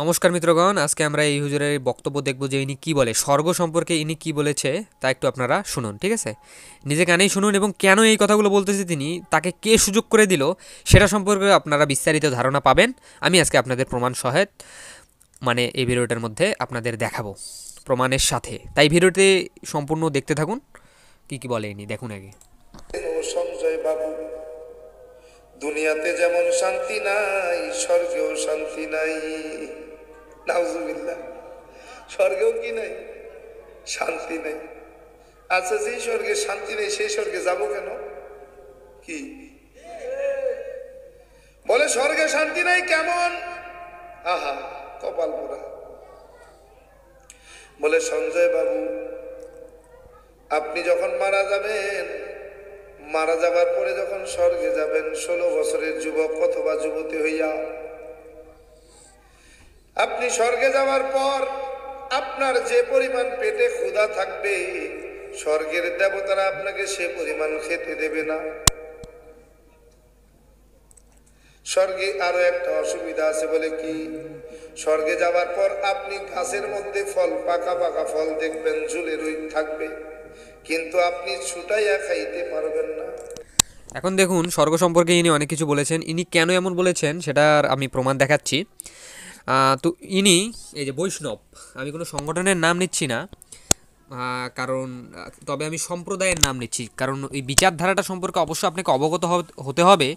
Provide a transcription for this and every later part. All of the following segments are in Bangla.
নমস্কার মিত্রগণ, আজকে আমরা এই হুজুরের বক্তব্য দেখব যে ইনি কি বলে স্বর্গ সম্পর্কে। ইনি কি বলেছে তা একটু আপনারা শুনুন, ঠিক আছে? নিজে কানেই শুনুন এবং কেন এই কথাগুলো বলতেছে তিনি, তাকে কে সুযোগ করে দিল সেটা সম্পর্কে আপনারা বিস্তারিত ধারণা পাবেন। আমি আজকে আপনাদের প্রমাণ সহেত এই ভিডিওটার মধ্যে আপনাদের দেখাবো প্রমাণের সাথে। তাই ভিডিওটি সম্পূর্ণ দেখতে থাকুন। কি কি বলে ইনি দেখুন আগে। সঞ্জয় বাবু, দুনিয়াতে যেমন শান্তি নাই স্বর্গেও শান্তি নাই। নাউজুবিল্লাহ, স্বর্গেও কি নাই? শান্তি নাই। আচ্ছা, যেই স্বর্গে শান্তি নেই সেই স্বর্গে যাব কেন? কি বলে স্বর্গে শান্তি নাই কেমন? আহা, কপাল পোড়া। বলে সঞ্জয় বাবু, আপনি যখন মারা যাবেন, মারা যাবার পরে যখন স্বর্গে যাবেন 16 বছরের যুবক অথবা যুবতী হইয়া, আপনি স্বর্গে যাওয়ার পর আপনার যে পরিমাণ পেটে ক্ষুধা থাকবে, স্বর্গের দেবতারা আপনাকে সে পরিমাণ খেতে দেবে না। স্বর্গে আরো একটা অসুবিধা আছে। বলে কি? স্বর্গে যাওয়ার পর আপনি গাছের মধ্যে ফল, পাকা পাকা ফল দেখবেন ঝুলে রই থাকবে, কিন্তু আপনি ছুটাইয়া খাইতে পারবেন না। এখন দেখুন, স্বর্গ সম্পর্কে ইনি অনেক কিছু বলেছেন। ইনি কেন এমন বলেছেন সেটার আমি প্রমাণ দেখাচ্ছি। তো ইনি এই যে বৈষ্ণব, আমি কোনো সংগঠনের নাম নিচ্ছি না, কারণ তবে আমি সম্প্রদায়ের নাম নিচ্ছি, কারণ এই বিচারধারাটা সম্পর্কে অবশ্যই আপনাকে অবগত হতে হবে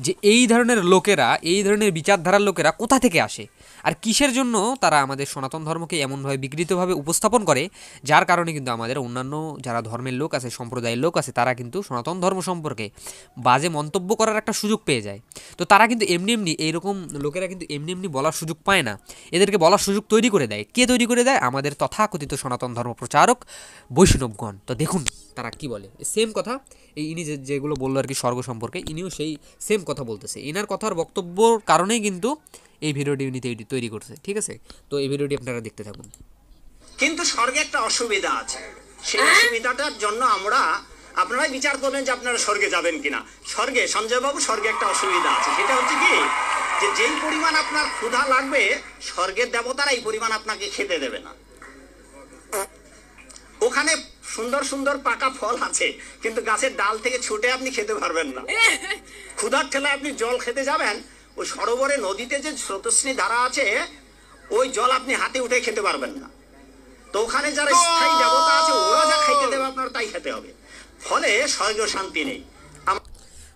যে এই ধরনের লোকেরা, এই ধরনের বিচারধারার লোকেরা কোথা থেকে আসে আর কিসের জন্য তারা আমাদের সনাতন ধর্মকে এমনভাবে বিকৃতভাবে উপস্থাপন করে, যার কারণে কিন্তু আমাদের অন্যান্য যারা ধর্মের লোক আছে, সম্প্রদায়ের লোক আছে, তারা কিন্তু সনাতন ধর্ম সম্পর্কে বাজে মন্তব্য করার একটা সুযোগ পেয়ে যায়। তো তারা কিন্তু এমনি এমনি, এইরকম লোকেরা কিন্তু এমনি এমনি বলার সুযোগ পায় না, এদেরকে বলার সুযোগ তৈরি করে দেয়। কে তৈরি করে দেয়? আমাদের তথাকথিত সনাতন ধর্ম প্রচারক বৈষ্ণবগণ। তো দেখুন তারা কি বলে। সেম কথা ইনি যেগুলো বললো আর কি স্বর্গ সম্পর্কে, ইনিও সেই সেম কথা বলতেছে। ইনার কথার বক্তব্যর কারণেই কিন্তু এই ভিডিওটি উনি তৈরি করছে, ঠিক আছে? তো এই ভিডিওটি আপনারা দেখতে থাকুন। কিন্তু স্বর্গে একটা অসুবিধা আছে, সেই অসুবিধাটার জন্য আপনারাই বিচার করবেন যে আপনারা স্বর্গে যাবেন কিনা। স্বর্গে, সঞ্জয় বাবু, স্বর্গে একটা অসুবিধা আছে। সেটা হচ্ছে কি, যে যেই পরিমাণ আপনার ক্ষুধা লাগবে, স্বর্গের দেবতারা এই পরিমাণ আপনাকে খেতে দেবে না। ওখানে সুন্দর সুন্দর পাকা ফল আছে, কিন্তু গাছের ডাল থেকে ছুটে আপনি খেতে পারবেন না। ক্ষুধার ঠেলায় আপনি জল খেতে যাবেন, ওই সরোবরে নদীতে যে স্রোতস্বিনী ধারা আছে, ওই জল আপনি হাতে উঠে খেতে পারবেন না। তো ওখানে যারা স্থায়ী দেবতা আছে, ওরা যা খাইতে দেবে আপনার তাই খেতে হবে। ফলে স্বর্গ শান্তি নেই।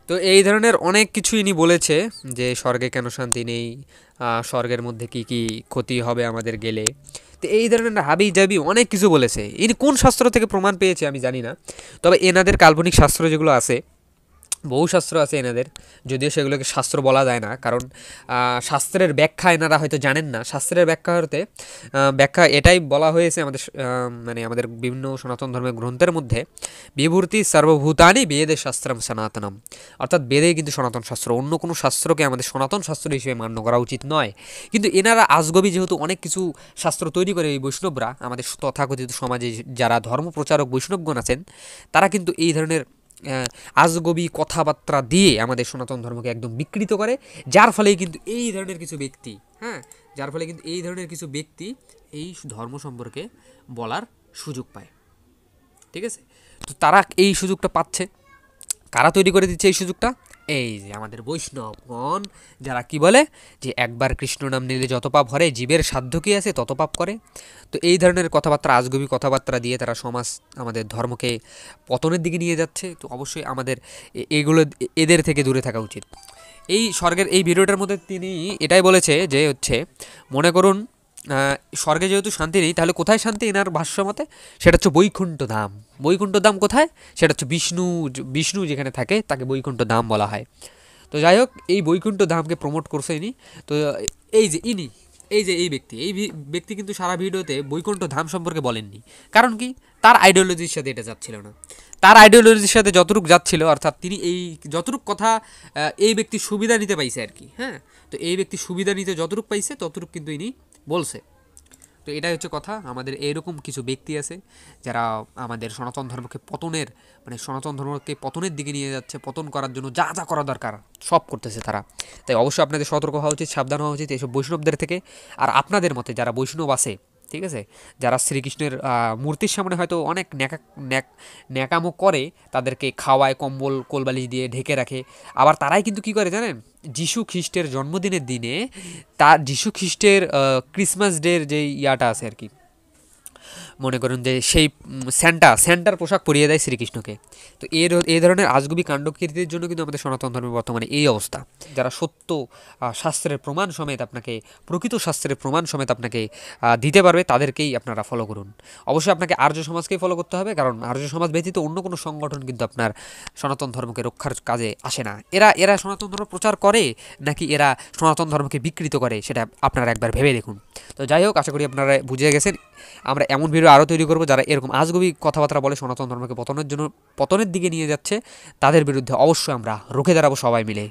তো এই ধরনের অনেক কিছু ইনি বলেছে যে স্বর্গে কেন শান্তি নেই, স্বর্গের মধ্যে কি কি ক্ষতি হবে আমাদের গেলে। তো এই ধরনের হাবি জাবি অনেক কিছু বলেছে। ইনি কোন শাস্ত্র থেকে প্রমাণ পেয়েছে আমি জানি না, তবে এনাদের কাল্পনিক শাস্ত্র যেগুলো আছে, বহু শাস্ত্র আছে এনাদের, যদিও সেগুলোকে শাস্ত্র বলা যায় না, কারণ শাস্ত্রের ব্যাখ্যা এনারা হয়তো জানেন না। শাস্ত্রের ব্যাখ্যা এটাই বলা হয়েছে আমাদের আমাদের বিভিন্ন সনাতন ধর্মের গ্রন্থের মধ্যে, বিভূতি সর্বভূতানি বেদে শাস্ত্রম সনাতনম, অর্থাৎ বেদেই কিন্তু সনাতন শাস্ত্র, অন্য কোনো শাস্ত্রকে আমাদের সনাতন শাস্ত্র হিসেবে মান্য করা উচিত নয়। কিন্তু এনারা আজগবি যেহেতু অনেক কিছু শাস্ত্র তৈরি করে, এই বৈষ্ণবরা, আমাদের তথাকথিত সমাজে যারা ধর্ম প্রচারক বৈষ্ণবগণ আছেন, তারা কিন্তু এই ধরনের আজগবি কথাবার্তা দিয়ে আমাদের সনাতন ধর্মকে একদম বিকৃত করে, যার ফলে কিন্তু এই ধরনের কিছু ব্যক্তি, এই ধর্ম সম্পর্কে বলার সুযোগ পায়, ঠিক আছে? তো তারা এই সুযোগটা পাচ্ছে। কারা তৈরি করে দিচ্ছে এই সুযোগটা? এই যে আমাদের বৈষ্ণবগণ, যারা কি বলে যে একবার কৃষ্ণ নাম নিলে যত পাপ হরে, জীবের সাধ্য কি আছে তত পাপ করে। তো এই ধরনের কথাবার্তা, আজগবি কথাবার্তা দিয়ে তারা আমাদের ধর্মকে পতনের দিকে নিয়ে যাচ্ছে। তো অবশ্যই আমাদের এদের থেকে দূরে থাকা উচিত। এই স্বর্গের এই ভিডিওটার মধ্যে তিনি এটাই বলেছে যে হচ্ছে, মনে করুন স্বর্গে যেহেতু শান্তি নেই, তাহলে কোথায় শান্তি এনার ভাষ্য মতে? সেটা হচ্ছে বৈকুণ্ঠ ধাম। বৈকুণ্ঠ ধাম কোথায়? সেটা হচ্ছে বিষ্ণু যেখানে থাকে তাকে বৈকুণ্ঠ ধাম বলা হয়। তো যাই হোক, এই বৈকুণ্ঠ ধামকে প্রমোট করছে ইনি। তো এই ব্যক্তি কিন্তু সারা ভিডিওতে বৈকুণ্ঠ ধাম সম্পর্কে বলেননি। কারণ কি? তার আইডিওলজির সাথে এটা যাচ্ছিল না। তার আইডিওলজির সাথে যতটুকু যাচ্ছিল, অর্থাৎ তিনি যতটুকু কথা এই ব্যক্তি সুবিধা নিতে পাইছে আর কি, হ্যাঁ। তো এই ব্যক্তি সুবিধা নিতে যতটুকু পাইছে ততটুকু কিন্তু ইনি বলছে। তো এটাই হচ্ছে কথা। আমাদের এরকম কিছু ব্যক্তি আছে যারা আমাদের সনাতন ধর্মকে পতনের, মানে সনাতন ধর্মকে পতনের দিকে নিয়ে যাচ্ছে, পতন করার জন্য যা যা করা দরকার সব করতেছে তারা। তাই অবশ্যই আপনাদের সতর্ক হওয়া উচিত, সাবধান হওয়া উচিত এইসব বৈষ্ণবদের থেকে। আর আপনাদের মতে যারা বৈষ্ণব আছে, ঠিক আছে, যারা শ্রীকৃষ্ণের মূর্তির সামনে হয়তো অনেক ন্যাকামো করে, তাদেরকে খাওয়ায়, কম্বল কোলবালিশ দিয়ে ঢেকে রাখে, আবার তারাই কিন্তু কী করে জানেন, যিশু খ্রিস্টের জন্মদিনের দিনে তার যিশু খ্রিস্টের ক্রিসমাস ডের যে ইয়াটা আছে আর কি, মনে করুন যে সেই স্যান্টার পোশাক পরিয়ে দেয় শ্রীকৃষ্ণকে। তো এই ধরনের আজগুবি কাণ্ডকীর্তির জন্য কিন্তু আমাদের সনাতন ধর্মের বর্তমানে এই অবস্থা। যারা সত্য শাস্ত্রের প্রমাণ সমেত আপনাকে, প্রকৃত শাস্ত্রের প্রমাণ সমেত আপনাকে দিতে পারবে, তাদেরকেই আপনারা ফলো করুন। অবশ্যই আপনাকে আর্য সমাজকেই ফলো করতে হবে, কারণ আর্য সমাজ ব্যতীত অন্য কোনো সংগঠন কিন্তু আপনার সনাতন ধর্মকে রক্ষার কাজে আসে না। এরা সনাতন ধর্ম প্রচার করে নাকি এরা সনাতন ধর্মকে বিকৃত করে, সেটা আপনারা একবার ভেবে দেখুন। তো যাই হোক, আশা করি আপনারা বুঝে গেছেন। আমরা এমন ভিডিও আরও তৈরি করব যারা এরকম আজগুবি কথাবার্তা বলে সনাতন ধর্মকে পতনের দিকে নিয়ে যাচ্ছে, তাদের বিরুদ্ধে অবশ্যই আমরা রুখে দাঁড়াবো সবাই মিলে।